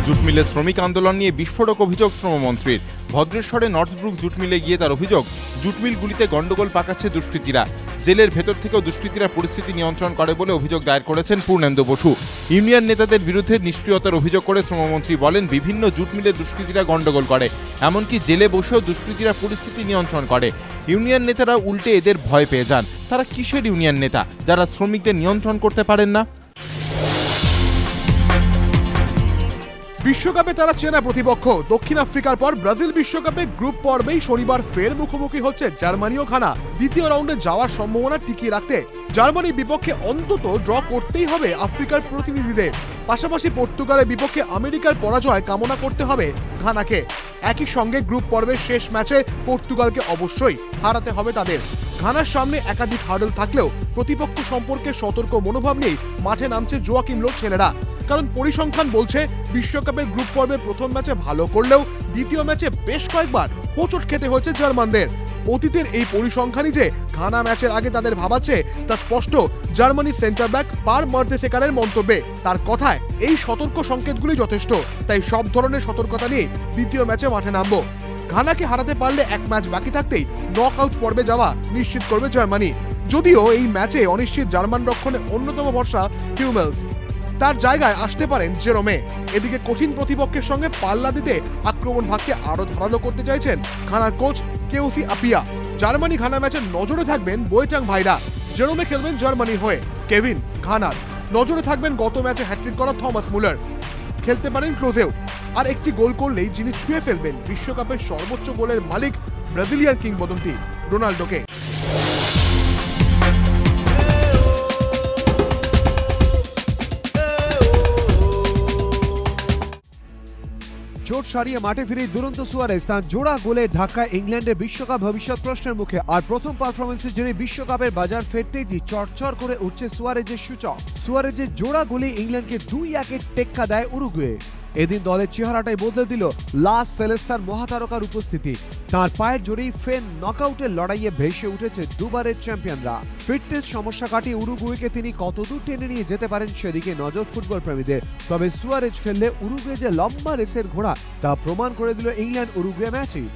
Jute মিলে শ্রমিক আন্দোলন নিয়ে বিস্ফোরক অভিযোগ শ্রমমন্ত্রীর। ভদ্রেশ্বরে নর্থব্রুক জুট মিলে গিয়ে তার অভিযোগ, জুট মিলগুলিতে গন্ডগোল পাকাচ্ছে দুষ্কৃতীরা। জেলের ভেতর থেকেও দুষ্কৃতীরা পরিস্থিতি নিয়ন্ত্রণ করে বলে অভিযোগ দায়ের করেছেন পূর্ণেন্দু বসু। ইউনিয়ন নেতাদের বিরুদ্ধে নিষ্ক্রিয়তার অভিযোগ করে শ্রমমন্ত্রী বলেন, বিভিন্ন জুট মিলে দুষ্কৃতীরা গন্ডগোল করে, এমনকি জেলে বসেও দুষ্কৃতীরা পরিস্থিতি নিয়ন্ত্রণ করে। ইউনিয়ন নেতারা উল্টে এদের ভয় পেয়ে যান। তারা কিসের ইউনিয়ন নেতা যারা শ্রমিকদের নিয়ন্ত্রণ করতে পারেন না? বিশ্বকাপে তারা চেনা প্রতিপক্ষ। দক্ষিণ আফ্রিকার পর ব্রাজিল বিশ্বকাপে গ্রুপ পর্বেই শনিবার ফের মুখোমুখি হচ্ছে জার্মানি ও ঘানা। দ্বিতীয় রাউন্ডে যাওয়ার সম্ভাবনা টিকিয়ে রাখতে জার্মানির বিপক্ষে অন্তত ড্র করতেই হবে আফ্রিকার প্রতিনিধিদের। পাশাপাশি পর্তুগালের বিপক্ষে আমেরিকার পরাজয় কামনা করতে হবে ঘানাকে। একই সঙ্গে গ্রুপ পর্বের শেষ ম্যাচে পর্তুগালকে অবশ্যই হারাতে হবে তাদের। ঘানার সামনে একাধিক হার্ডল থাকলেও প্রতিপক্ষ সম্পর্কে সতর্ক মনোভাব নিয়ে মাঠে নামছে জোয়াকিম লোর ছেলেরা। কারণ পরিসংখ্যান বলছে, বিশ্বকাপের গ্রুপ পর্বে প্রথম ম্যাচে ভালো করলেও দ্বিতীয় ম্যাচে বেশ কয়েকবার হোঁচট খেতে হয়েছে জার্মানদের। অতীতের এই পরিসংখ্যানই যে ঘানা ম্যাচের আগে তাদের ভাবাচ্ছে তা স্পষ্ট জার্মানির সেন্টার ব্যাক পার মার্তেসেকারের মন্তব্যে। তার কথায় এই সতর্ক সংকেতগুলি যথেষ্ট, তাই সব ধরনের সতর্কতা নিয়ে দ্বিতীয় ম্যাচে মাঠে নামবো। ঘানাকে হারাতে পারলে এক ম্যাচ বাকি থাকতেই নক আউট পর্বে যাওয়া নিশ্চিত করবে জার্মানি। যদিও এই ম্যাচে অনিশ্চিত জার্মান রক্ষণে অন্যতম ভরসা হিউমেলস, তার জায়গায় আসতে পারেন জেরোমে। এদিকে কঠিন প্রতিপক্ষের সঙ্গে পাল্লা দিতে আক্রমণ ভাগকে আরো ধারালো করতে চাইছেন ঘানার কোচ কেউসি আপিয়া। জার্মানি ঘানা ম্যাচে নজরে থাকবেন বোয়েটাং ভাইরা, জেরোমে খেলবেন জার্মানি হয়ে। কেভিন ঘানার নজরে থাকবেন গত ম্যাচে হ্যাট্রিক করা থমাস মুলার, খেলতে পারেন ক্লোজেও। আর একটি গোল করলেই যিনি ছুঁয়ে ফেলবেন বিশ্বকাপের সর্বোচ্চ গোলের মালিক ব্রাজিলিয়ান কিংবদন্তি রোনাল্ডোকে। চোট সারিয়ে মাঠে ফিরে দুরন্ত সুয়ারেজ তার জোড়া গোলের ধাক্কায় ইংল্যান্ডের বিশ্বকাপ ভবিষ্যৎ প্রশ্নের মুখে। আর প্রথম পারফরমেন্সের জন্য বিশ্বকাপের বাজার ফেরতেই চড়চড় করে উঠছে সুয়ারেজের সূচক। সুয়ারেজের জোড়া গোলে ইংল্যান্ডকে 2-1 টেক্কা দেয় উরুগুয়ে। এদিন দলের চেহারাটাই বদলে দিল লাস সেলেস্তার মহাতারকার উপস্থিতি। তার পায়ের জোরেই ফের নকআউটের লড়াইয়ে ভেসে উঠেছে দুবারের চ্যাম্পিয়নরা। ফিটনেস সমস্যা কাটিয়ে উরুগুয়েকে তিনি কতদূর টেনে নিয়ে যেতে পারেন সেদিকে নজর ফুটবল প্রেমীদের। তবে সুয়ারেজ খেললে উরুগুয়ে যে লম্বা রেসের ঘোড়া তা প্রমাণ করে দিল ইংল্যান্ড উরুগুয়ে ম্যাচই।